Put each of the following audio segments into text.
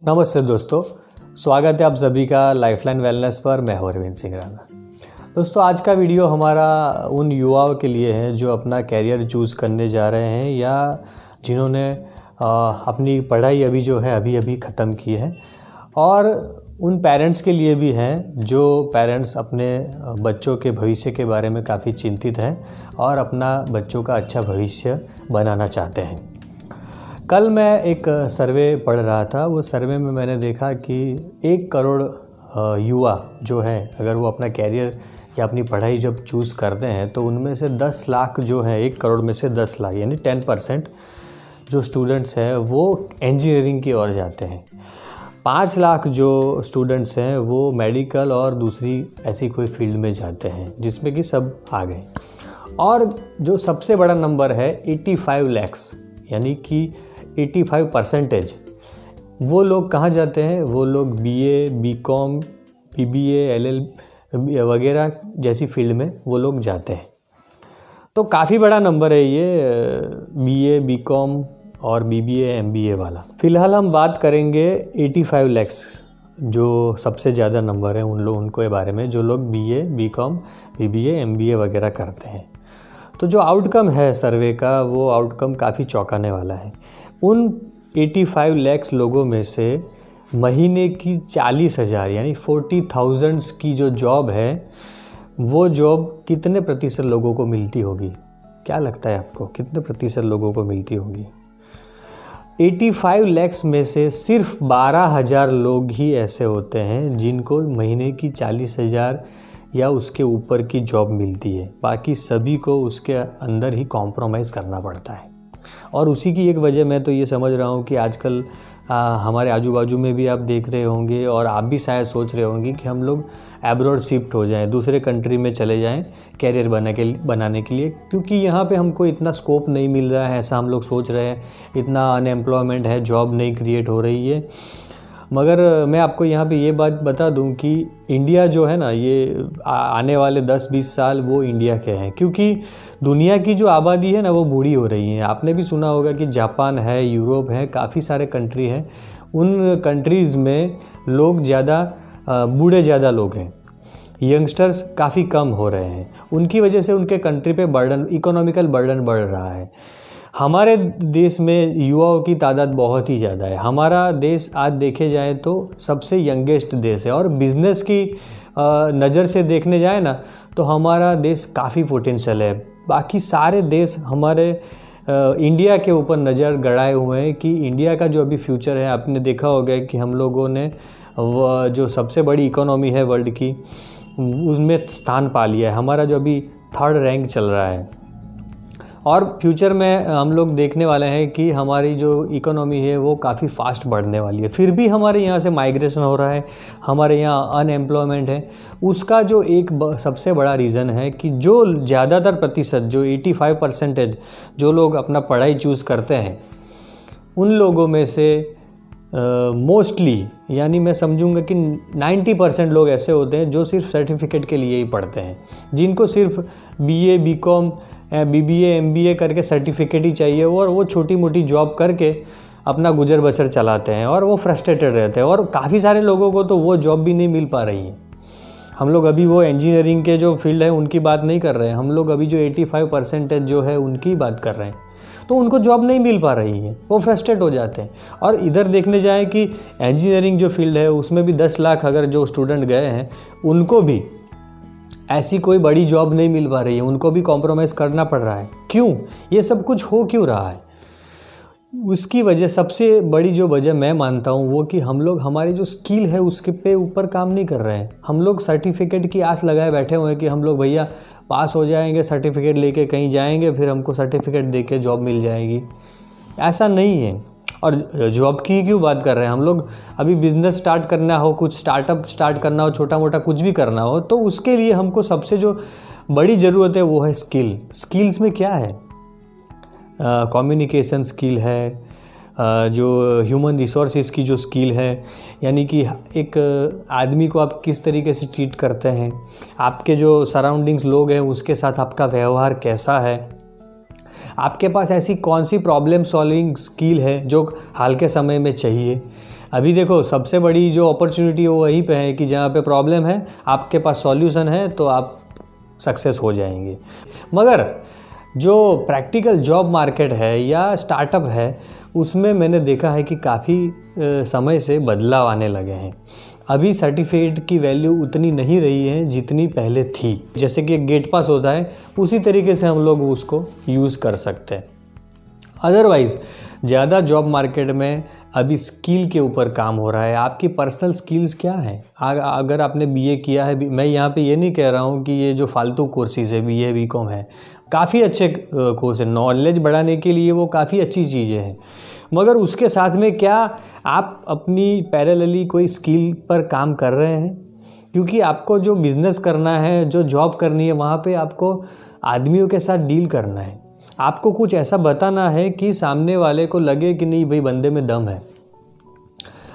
नमस्ते दोस्तों, स्वागत है आप सभी का लाइफलाइन वेलनेस पर। मैं हूं अरविंद सिंह राणा। दोस्तों, आज का वीडियो हमारा उन युवाओं के लिए है जो अपना कैरियर चूज़ करने जा रहे हैं या जिन्होंने अपनी पढ़ाई अभी ख़त्म की है, और उन पेरेंट्स के लिए भी हैं जो पेरेंट्स अपने बच्चों के भविष्य के बारे में काफ़ी चिंतित हैं और अपना बच्चों का अच्छा भविष्य बनाना चाहते हैं। कल मैं एक सर्वे पढ़ रहा था। वो सर्वे में मैंने देखा कि 1 करोड़ युवा जो है, अगर वो अपना कैरियर या अपनी पढ़ाई जब चूज़ करते हैं तो उनमें से 10 लाख जो है, 1 करोड़ में से 10 लाख यानी 10% जो स्टूडेंट्स हैं वो इंजीनियरिंग की ओर जाते हैं। 5 लाख जो स्टूडेंट्स हैं वो मेडिकल और दूसरी ऐसी कोई फील्ड में जाते हैं, जिसमें कि सब आ गए। और जो सबसे बड़ा नंबर है 85 लाख्स यानी कि 85% वो लोग कहाँ जाते हैं? वो लोग BA, BCom, BBA, LL वगैरह जैसी फील्ड में वो लोग जाते हैं। तो काफ़ी बड़ा नंबर है ये BA, BCom और BBA, MBA वाला। फ़िलहाल हम बात करेंगे 85 लाख्स जो सबसे ज़्यादा नंबर है उनके बारे में, जो लोग BA, BCom, BBA, MBA वगैरह करते हैं। तो जो आउटकम है सर्वे का, वो आउटकम काफ़ी चौंकाने वाला है। उन 85 लाख लोगों में से महीने की 40,000 यानी 40,000 की जो जॉब है, वो जॉब कितने प्रतिशत लोगों को मिलती होगी? क्या लगता है आपको, कितने प्रतिशत लोगों को मिलती होगी? 85 लाख में से सिर्फ 12,000 लोग ही ऐसे होते हैं जिनको महीने की 40,000 या उसके ऊपर की जॉब मिलती है। बाकी सभी को उसके अंदर ही कॉम्प्रोमाइज़ करना पड़ता है। और उसी की एक वजह मैं तो ये समझ रहा हूँ कि आजकल हमारे आजू बाजू में भी आप देख रहे होंगे और आप भी शायद सोच रहे होंगे कि हम लोग एब्रॉड शिफ्ट हो जाएं, दूसरे कंट्री में चले जाएं कैरियर बनाने के लिए, क्योंकि यहाँ पे हमको इतना स्कोप नहीं मिल रहा है, ऐसा हम लोग सोच रहे हैं। इतना अनएम्प्लॉयमेंट है, जॉब नहीं क्रिएट हो रही है। मगर मैं आपको यहाँ पे ये बात बता दूँ कि इंडिया जो है ना, ये आने वाले 10-20 साल वो इंडिया के हैं, क्योंकि दुनिया की जो आबादी है ना वो बूढ़ी हो रही है। आपने भी सुना होगा कि जापान है, यूरोप है, काफ़ी सारे कंट्री हैं। उन कंट्रीज़ में लोग बूढ़े ज़्यादा लोग हैं, यंगस्टर्स काफ़ी कम हो रहे हैं। उनकी वजह से उनके कंट्री पे इकोनॉमिकल बर्डन बढ़ रहा है। हमारे देश में युवाओं की तादाद बहुत ही ज़्यादा है। हमारा देश आज देखे जाए तो सबसे यंगेस्ट देश है, और बिज़नेस की नज़र से देखने जाए ना तो हमारा देश काफ़ी पोटेंशियल है। बाकी सारे देश हमारे इंडिया के ऊपर नज़र गड़ाए हुए हैं कि इंडिया का जो अभी फ्यूचर है। आपने देखा होगा कि हम लोगों ने जो सबसे बड़ी इकोनॉमी है वर्ल्ड की, उसमें स्थान पा लिया है। हमारा जो अभी 3rd रैंक चल रहा है, और फ्यूचर में हम लोग देखने वाले हैं कि हमारी जो इकोनॉमी है वो काफ़ी फास्ट बढ़ने वाली है। फिर भी हमारे यहाँ से माइग्रेशन हो रहा है, हमारे यहाँ अनएम्प्लॉयमेंट है। उसका जो एक सबसे बड़ा रीज़न है कि जो ज़्यादातर प्रतिशत, जो 85% जो लोग अपना पढ़ाई चूज़ करते हैं, उन लोगों में से मोस्टली यानी मैं समझूंगा कि 90% लोग ऐसे होते हैं जो सिर्फ सर्टिफिकेट के लिए ही पढ़ते हैं, जिनको सिर्फ BA, BCom, BBA, MBA करके सर्टिफिकेट ही चाहिए, और वो छोटी मोटी जॉब करके अपना गुजर बसर चलाते हैं और वो फ्रस्ट्रेटेड रहते हैं। और काफ़ी सारे लोगों को तो वो जॉब भी नहीं मिल पा रही है। हम लोग अभी वो इंजीनियरिंग के जो फील्ड है उनकी बात नहीं कर रहे हैं, हम लोग अभी जो 85% जो है उनकी बात कर रहे हैं। तो उनको जॉब नहीं मिल पा रही है, वो फ्रस्ट्रेट हो जाते हैं। और इधर देखने जाए कि इंजीनियरिंग जो फील्ड है उसमें भी 10 लाख अगर जो स्टूडेंट गए हैं, उनको भी ऐसी कोई बड़ी जॉब नहीं मिल पा रही है, उनको भी कॉम्प्रोमाइज़ करना पड़ रहा है। क्यों? ये सब कुछ हो क्यों रहा है? उसकी वजह, सबसे बड़ी जो वजह मैं मानता हूँ वो कि हम लोग हमारी जो स्किल है उसके ऊपर काम नहीं कर रहे हैं। हम लोग सर्टिफिकेट की आस लगाए बैठे हुए हैं कि हम लोग भैया पास हो जाएंगे, सर्टिफिकेट लेके कहीं जाएंगे, फिर हमको सर्टिफिकेट देके जॉब मिल जाएगी। ऐसा नहीं है। और जॉब की क्यों बात कर रहे हैं हम लोग? अभी बिज़नेस स्टार्ट करना हो, कुछ स्टार्टअप स्टार्ट करना हो, छोटा मोटा कुछ भी करना हो, तो उसके लिए हमको सबसे जो बड़ी ज़रूरत है वो है स्किल्स में क्या है? कम्युनिकेशन स्किल है, जो ह्यूमन रिसोर्सेज की जो स्किल है, यानी कि एक आदमी को आप किस तरीके से ट्रीट करते हैं, आपके जो सराउंडिंग्स लोग हैं उसके साथ आपका व्यवहार कैसा है, आपके पास ऐसी कौन सी प्रॉब्लम सॉल्विंग स्किल है जो हाल के समय में चाहिए, अभी देखो सबसे बड़ी जो अपॉर्चुनिटी है वो वहीं पे है कि जहाँ पे प्रॉब्लम है आपके पास सॉल्यूशन है तो आप सक्सेस हो जाएंगे। मगर जो प्रैक्टिकल जॉब मार्केट है या स्टार्टअप है उसमें मैंने देखा है कि काफ़ी समय से बदलाव आने लगे हैं। अभी सर्टिफिकेट की वैल्यू उतनी नहीं रही है जितनी पहले थी। जैसे कि एक गेट पास होता है उसी तरीके से हम लोग उसको यूज़ कर सकते हैं। अदरवाइज़ ज़्यादा जॉब मार्केट में अभी स्किल के ऊपर काम हो रहा है। आपकी पर्सनल स्किल्स क्या हैं? अगर आपने बीए किया है, मैं यहाँ पे ये नहीं कह रहा हूँ कि ये जो फालतू कोर्सेज़ है बीए बीकॉम है, काफ़ी अच्छे कोर्स है, नॉलेज बढ़ाने के लिए वो काफ़ी अच्छी चीज़ें हैं। मगर उसके साथ में क्या आप अपनी पैरेलली कोई स्किल पर काम कर रहे हैं? क्योंकि आपको जो बिज़नेस करना है, जो जॉब करनी है, वहाँ पे आपको आदमियों के साथ डील करना है। आपको कुछ ऐसा बताना है कि सामने वाले को लगे कि नहीं भाई बंदे में दम है।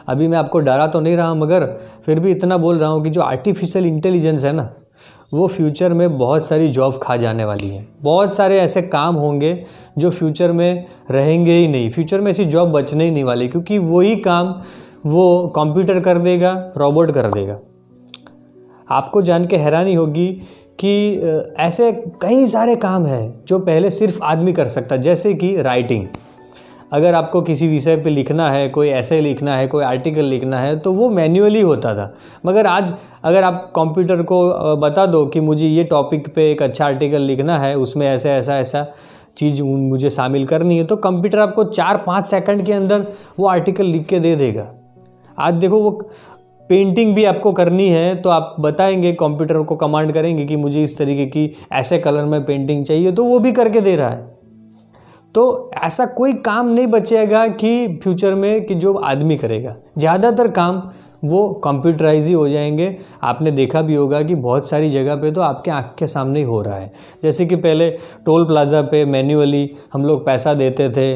अभी मैं आपको डरा तो नहीं रहा हूँ, मगर फिर भी इतना बोल रहा हूँ कि जो आर्टिफिशियल इंटेलिजेंस है ना, वो फ्यूचर में बहुत सारी जॉब खा जाने वाली है। बहुत सारे ऐसे काम होंगे जो फ्यूचर में रहेंगे ही नहीं। फ्यूचर में ऐसी जॉब बचने ही नहीं वाली, क्योंकि वही काम वो कंप्यूटर कर देगा, रोबोट कर देगा। आपको जान के हैरानी होगी कि ऐसे कई सारे काम हैं जो पहले सिर्फ आदमी कर सकता। जैसे कि राइटिंग, अगर आपको किसी विषय पे लिखना है, कोई ऐसे लिखना है, कोई आर्टिकल लिखना है, तो वो मैन्युअली होता था। मगर आज अगर आप कंप्यूटर को बता दो कि मुझे ये टॉपिक पे एक अच्छा आर्टिकल लिखना है, उसमें ऐसा चीज़ मुझे शामिल करनी है, तो कंप्यूटर आपको 4-5 सेकंड के अंदर वो आर्टिकल लिख के दे देगा। आज देखो वो पेंटिंग भी आपको करनी है तो आप बताएंगे, कंप्यूटर को कमांड करेंगे कि मुझे इस तरीके की ऐसे कलर में पेंटिंग चाहिए, तो वो भी करके दे रहा है। तो ऐसा कोई काम नहीं बचेगा कि फ्यूचर में कि जो आदमी करेगा। ज़्यादातर काम वो कंप्यूटराइज ही हो जाएंगे। आपने देखा भी होगा कि बहुत सारी जगह पे तो आपके आँख के सामने ही हो रहा है। जैसे कि पहले टोल प्लाज़ा पे मैन्युअली हम लोग पैसा देते थे,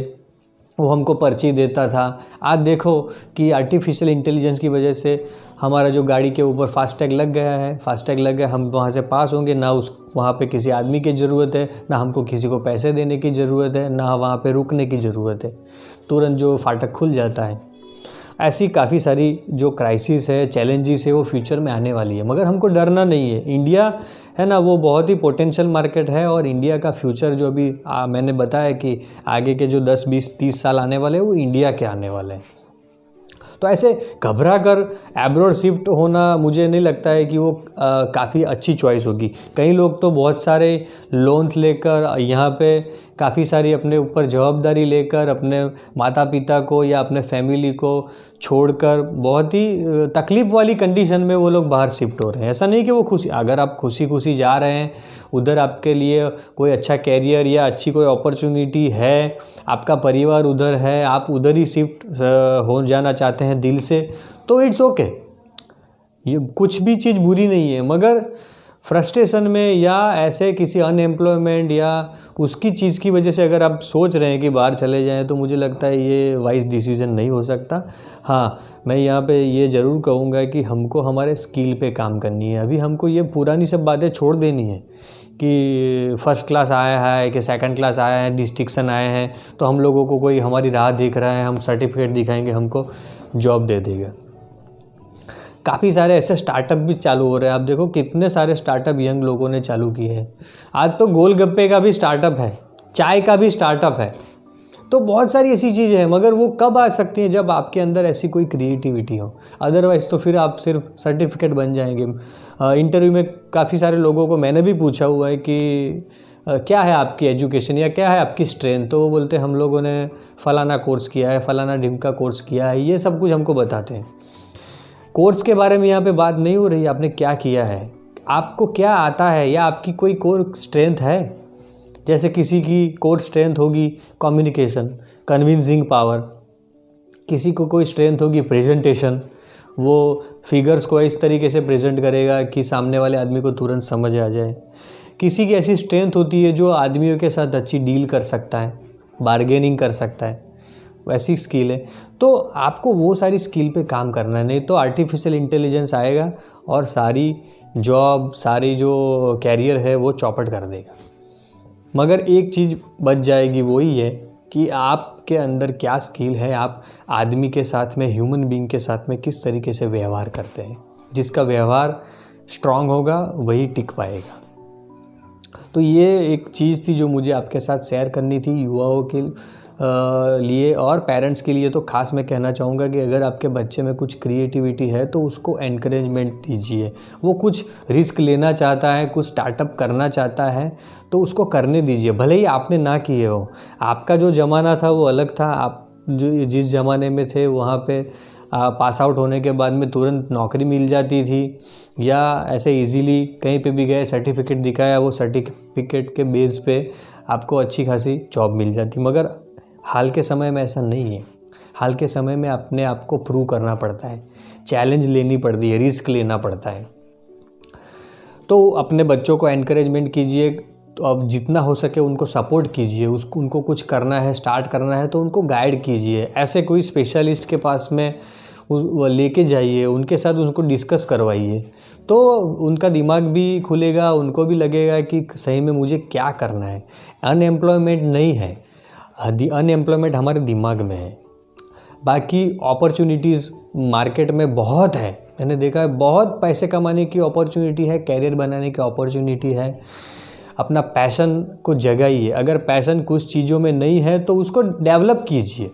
वो हमको पर्ची देता था। आज देखो कि आर्टिफिशियल इंटेलिजेंस की वजह से हमारा जो गाड़ी के ऊपर फास्टैग लग गया है, फास्टैग लग गया, हम वहाँ से पास होंगे, ना वहाँ पे किसी आदमी की ज़रूरत है, ना हमको किसी को पैसे देने की ज़रूरत है, ना वहाँ पे रुकने की ज़रूरत है, तुरंत जो फाटक खुल जाता है। ऐसी काफ़ी सारी जो क्राइसिस है, चैलेंजेस है, वो फ्यूचर में आने वाली है। मगर हमको डरना नहीं है। इंडिया है ना, वो बहुत ही पोटेंशियल मार्केट है और इंडिया का फ्यूचर जो अभी मैंने बताया कि आगे के जो 10, 20, 30 साल आने वाले हैं वो इंडिया के आने वाले हैं। तो ऐसे घबरा कर एब्रॉड शिफ्ट होना मुझे नहीं लगता है कि वो काफ़ी अच्छी चॉइस होगी। कई लोग तो बहुत सारे लोन्स लेकर यहाँ पे काफ़ी सारी अपने ऊपर जवाबदारी लेकर अपने माता पिता को या अपने फैमिली को छोड़कर बहुत ही तकलीफ़ वाली कंडीशन में वो लोग बाहर शिफ्ट हो रहे हैं। ऐसा नहीं कि वो खुशी, अगर आप खुशी खुशी जा रहे हैं, उधर आपके लिए कोई अच्छा कैरियर या अच्छी कोई अपॉर्चुनिटी है, आपका परिवार उधर है, आप उधर ही शिफ्ट हो जाना चाहते हैं दिल से, तो इट्स ओके। ये कुछ भी चीज़ बुरी नहीं है। मगर फ्रस्ट्रेशन में या ऐसे किसी अनएम्प्लॉयमेंट या उसकी चीज़ की वजह से अगर आप सोच रहे हैं कि बाहर चले जाएं, तो मुझे लगता है ये वाइज डिसीजन नहीं हो सकता। हाँ, मैं यहाँ पे ये ज़रूर कहूँगा कि हमको हमारे स्किल पे काम करनी है। अभी हमको ये पुरानी सब बातें छोड़ देनी है कि फर्स्ट क्लास आया है कि सेकंड क्लास आया है, डिस्टिंक्शन आए हैं, तो हम लोगों को कोई हमारी राह देख रहा है, हम सर्टिफिकेट दिखाएंगे, हमको जॉब दे देगा। काफ़ी सारे ऐसे स्टार्टअप भी चालू हो रहे हैं। आप देखो कितने सारे स्टार्टअप यंग लोगों ने चालू किए हैं। आज तो गोलगप्पे का भी स्टार्टअप है, चाय का भी स्टार्टअप है। तो बहुत सारी ऐसी चीज़ें हैं, मगर वो कब आ सकती हैं जब आपके अंदर ऐसी कोई क्रिएटिविटी हो। अदरवाइज़ तो फिर आप सिर्फ सर्टिफिकेट बन जाएंगे। इंटरव्यू में काफ़ी सारे लोगों को मैंने भी पूछा हुआ है कि क्या है आपकी एजुकेशन या क्या है आपकी स्ट्रेंथ, तो वो बोलते हम लोगों ने फ़लाना कोर्स किया है, फ़लाना ढिमका कोर्स किया है, ये सब कुछ हमको बताते हैं। कोर्स के बारे में यहाँ पे बात नहीं हो रही, आपने क्या किया है, आपको क्या आता है, या आपकी कोई कोर स्ट्रेंथ है। जैसे किसी की कोर स्ट्रेंथ होगी कम्युनिकेशन, कन्विंसिंग पावर, किसी को कोई स्ट्रेंथ होगी प्रेजेंटेशन, वो फिगर्स को इस तरीके से प्रेजेंट करेगा कि सामने वाले आदमी को तुरंत समझ आ जाए। किसी की ऐसी स्ट्रेंथ होती है जो आदमियों के साथ अच्छी डील कर सकता है, बार्गेनिंग कर सकता है, वैसी स्किल है। तो आपको वो सारी स्किल पे काम करना है, नहीं तो आर्टिफिशियल इंटेलिजेंस आएगा और सारी जॉब, सारी जो कैरियर है वो चौपट कर देगा। मगर एक चीज़ बच जाएगी, वही है कि आपके अंदर क्या स्किल है, आप आदमी के साथ में, ह्यूमन बीइंग के साथ में किस तरीके से व्यवहार करते हैं। जिसका व्यवहार स्ट्रांग होगा वही टिक पाएगा। तो ये एक चीज़ थी जो मुझे आपके साथ शेयर करनी थी युवाओं के लिए और पेरेंट्स के लिए। तो ख़ास मैं कहना चाहूँगा कि अगर आपके बच्चे में कुछ क्रिएटिविटी है तो उसको एनकरेजमेंट दीजिए। वो कुछ रिस्क लेना चाहता है, कुछ स्टार्टअप करना चाहता है तो उसको करने दीजिए, भले ही आपने ना किए हो। आपका जो ज़माना था वो अलग था। आप जो जिस ज़माने में थे वहाँ पे पास आउट होने के बाद में तुरंत नौकरी मिल जाती थी, या ऐसे इजीली कहीं पे भी गए, सर्टिफिकेट दिखाया, वो सर्टिफिकेट के बेस पे आपको अच्छी खासी जॉब मिल जाती। मगर हाल के समय में ऐसा नहीं है। हाल के समय में अपने आप को प्रूव करना पड़ता है, चैलेंज लेनी पड़ती है, रिस्क लेना पड़ता है। तो अपने बच्चों को एनकरेजमेंट कीजिए, तो अब जितना हो सके उनको सपोर्ट कीजिए। उनको कुछ करना है, स्टार्ट करना है तो उनको गाइड कीजिए। ऐसे कोई स्पेशलिस्ट के पास में लेके जाइए, उनके साथ उनको डिस्कस करवाइए, तो उनका दिमाग भी खुलेगा, उनको भी लगेगा कि सही में मुझे क्या करना है। अनएम्प्लॉयमेंट नहीं है, अनएम्प्लॉयमेंट हमारे दिमाग में है। बाकी अपॉर्चुनिटीज़ मार्केट में बहुत है, मैंने देखा है, बहुत पैसे कमाने की अपॉर्चुनिटी है, कैरियर बनाने की अपॉर्चुनिटी है। अपना पैशन को जगाइए। अगर पैशन कुछ चीज़ों में नहीं है तो उसको डेवलप कीजिए।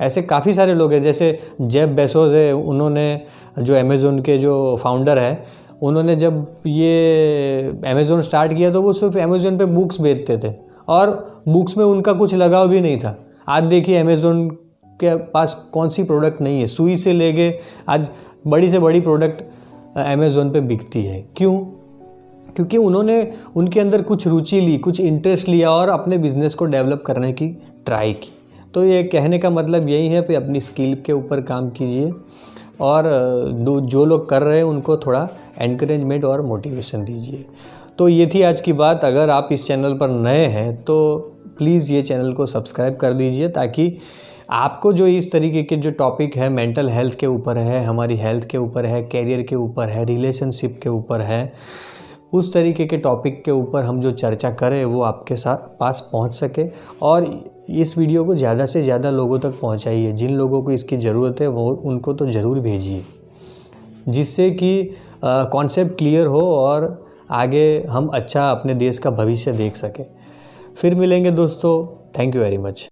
ऐसे काफ़ी सारे लोग हैं, जैसे जेफ बेजोस है, उन्होंने जो अमेज़न के जो फाउंडर है, उन्होंने जब ये अमेज़न स्टार्ट किया तो वो सिर्फ अमेज़न पे बुक्स बेचते थे और बुक्स में उनका कुछ लगाव भी नहीं था। आज देखिए अमेज़न के पास कौन सी प्रोडक्ट नहीं है, सुई से लेके आज बड़ी से बड़ी प्रोडक्ट अमेज़न पे बिकती है। क्यों? क्योंकि उन्होंने उनके अंदर कुछ रुचि ली, कुछ इंटरेस्ट लिया और अपने बिज़नेस को डेवलप करने की ट्राई की। तो ये कहने का मतलब यही है कि अपनी स्किल के ऊपर काम कीजिए और जो लोग कर रहे हैं उनको थोड़ा एनकरेजमेंट और मोटिवेशन दीजिए। तो ये थी आज की बात। अगर आप इस चैनल पर नए हैं तो प्लीज़ ये चैनल को सब्सक्राइब कर दीजिए, ताकि आपको जो इस तरीके के जो टॉपिक है, मेंटल हेल्थ के ऊपर है, हमारी हेल्थ के ऊपर है, कैरियर के ऊपर है, रिलेशनशिप के ऊपर है, उस तरीके के टॉपिक के ऊपर हम जो चर्चा करें वो आपके साथ पास पहुंच सके। और इस वीडियो को ज़्यादा से ज़्यादा लोगों तक पहुंचाइए। जिन लोगों को इसकी ज़रूरत है वो उनको तो ज़रूर भेजिए, जिससे कि कॉन्सेप्ट क्लियर हो और आगे हम अच्छा अपने देश का भविष्य देख सकें। फिर मिलेंगे दोस्तों। Thank you very much.